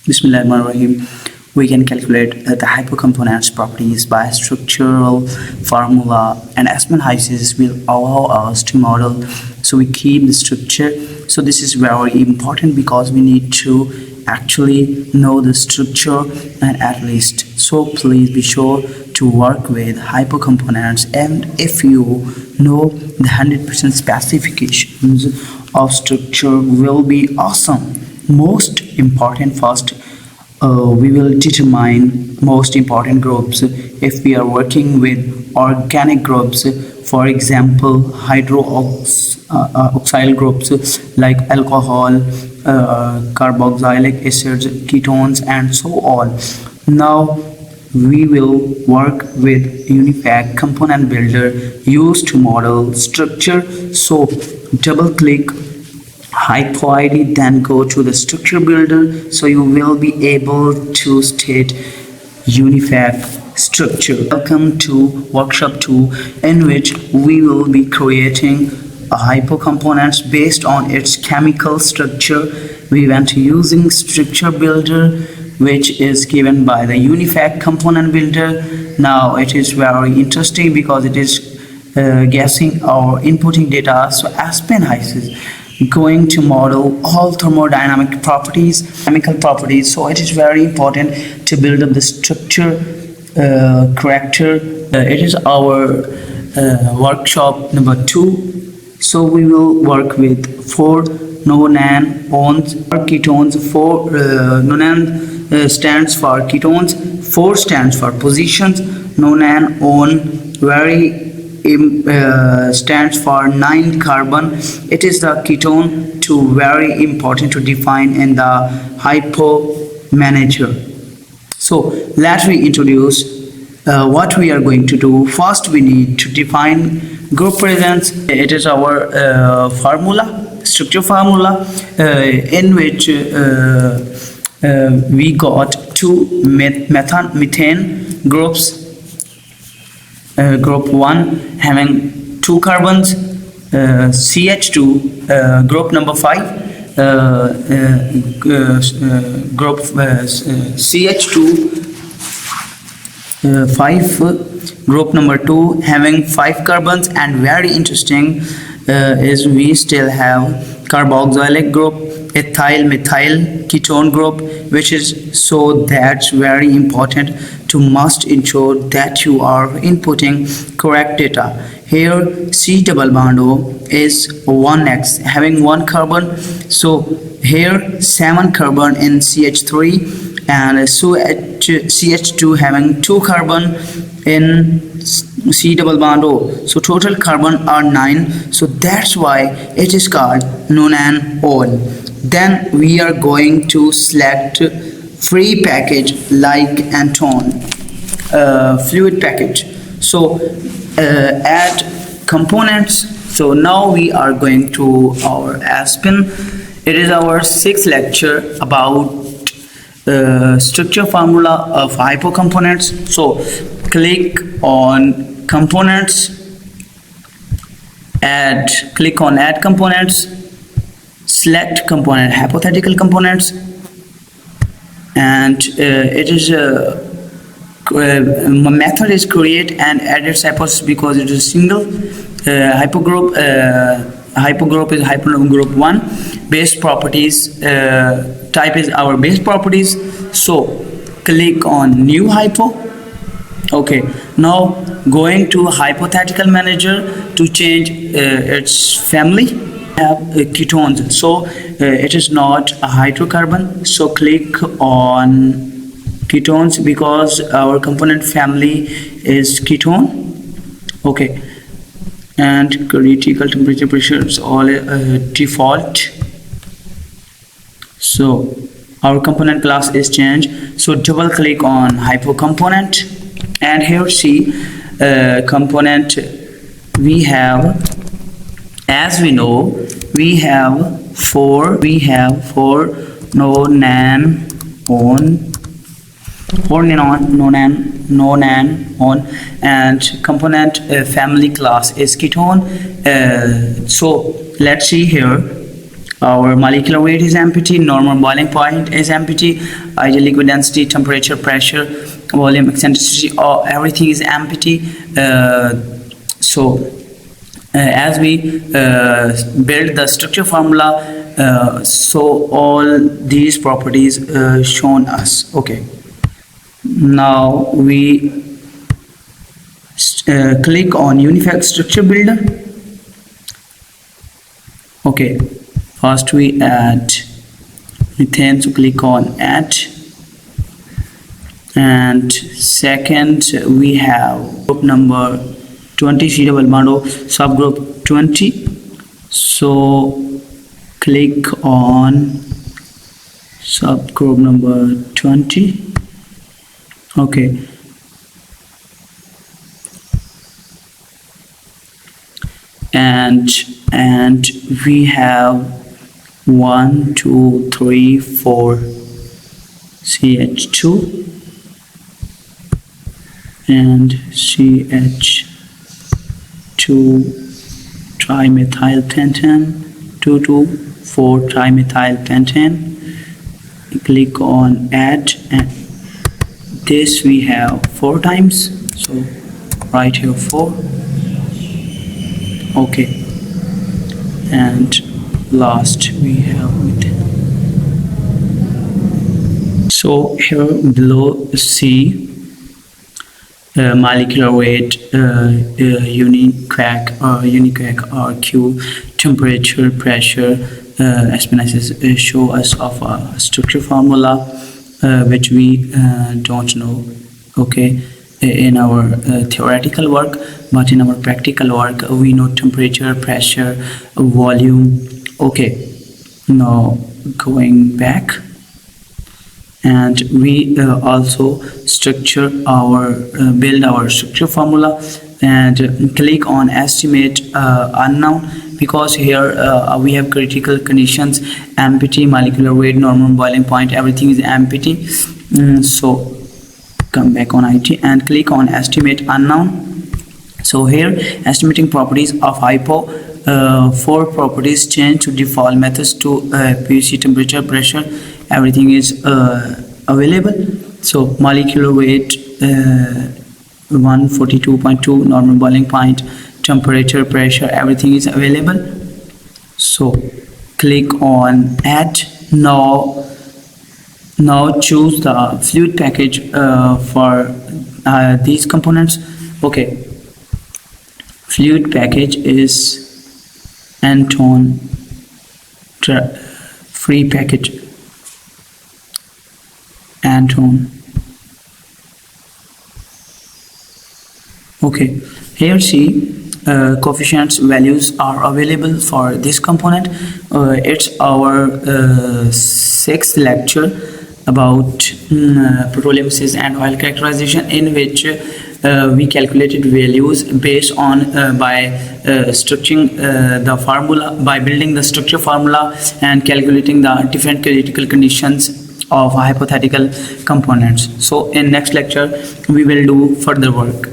Bismillahirrahmanirrahim. We can calculate the hypercomponents properties by structural formula, and Aspen HYSYS will allow us to model. So we keep the structure. So this is very important because we need to actually know the structure and at least. So please be sure to work with hypercomponents, and if you know the 100% specifications of structure will be awesome. Most important first, we will determine most important groups if we are working with organic groups, for example hydroxyl groups like alcohol, carboxylic acids, ketones, and so on. Now we will work with UNIFAC component builder used to model structure. So double click HypoID, then go to the structure builder, so you will be able to state UNIFAC structure. Welcome to workshop 2, in which we will be creating a hypercomponents based on its chemical structure. We went using structure builder, which is given by the UNIFAC component builder. Now it is very interesting because it is guessing or inputting data. So Aspen HYSYS going to model all thermodynamic properties, chemical properties. So it is very important to build up the structure character. It is our workshop number 2. So we will work with 4 nonane-ons or ketones. 4 nonane stands for ketones, 4 stands for positions, nonane-on very stands for 9 carbon. It is the ketone to very important to define in the hypo manager. So let's we introduce what we are going to do. First we need to define group presence. It is our formula, structure formula, in which we got 2 methane groups. Group 1 having 2 carbons, CH2, group number 5, group CH2 5, group number 2 having 5 carbons, and very interesting is we still have carboxylic group, ethyl methyl ketone group, which is, so that's very important to must ensure that you are inputting correct data. Here C double bond O is 1x having 1 carbon, so here 7 carbon in CH3, and so CH2 having 2 carbon in C double bond O, so total carbon are 9. So that's why it is called nonane-on. Then we are going to select free package like Anton fluid package. So add components. So now we are going to our Aspen. It is our 6th lecture about structure formula of hypercomponents. So click on components, click on add components, select component hypothetical components, and it is method is create and edit hypothesis because it is a single hypergroup. Hypergroup is hypergroup 1. Base properties type is our base properties. So click on new hypo. Okay, now going to hypothetical manager to change its family. Have ketones, so it is not a hydrocarbon, so click on ketones because our component family is ketone. Okay, and critical temperature pressure is all default, so our component class is changed. So double click on hypocomponent, and here see component we have, as we know, we have 4 nonane-on, and component family class is ketone. So let's see here, Our molecular weight is empty, normal boiling point is empty, ideal liquid density, temperature, pressure, volume, eccentricity, everything is empty. As we build the structure formula, so all these properties shown us. Okay, now we click on UNIFAC structure builder. Okay, first we add methane, so click on add, and second we have group number 20, C double bond O, subgroup 20, so click on subgroup number 20. Okay, and we have 1 2 3 4 CH2 and CH2 trimethyl pentane, 2 to 4 trimethyl pentane. Click on add, and this we have 4 times, so right here 4. Okay, and last we have methane. So here below see molecular weight, UNIQAC RQ, temperature, pressure, SPNICs show us of a structure formula which we don't know, okay, in our theoretical work, but in our practical work we know temperature, pressure, volume. Okay, now going back, and we also build our structure formula, and click on estimate unknown, because here we have critical conditions, empty, molecular weight, normal boiling point, everything is empty. So come back on IT and click on estimate unknown. So here estimating properties of hypo, 4 properties change to default methods to PVC, temperature, pressure, everything is available. So molecular weight 142.2, normal boiling point, temperature, pressure, everything is available. So click on add. Now choose the fluid package for these components. Okay, fluid package is Anton free package, Anton. Okay, here see coefficients values are available for this component. It's our 6th lecture about petroleum cess and oil characterization, in which we calculated values based on by structuring the formula, by building the structure formula and calculating the different critical conditions of hypothetical components. So in next lecture we will do further work.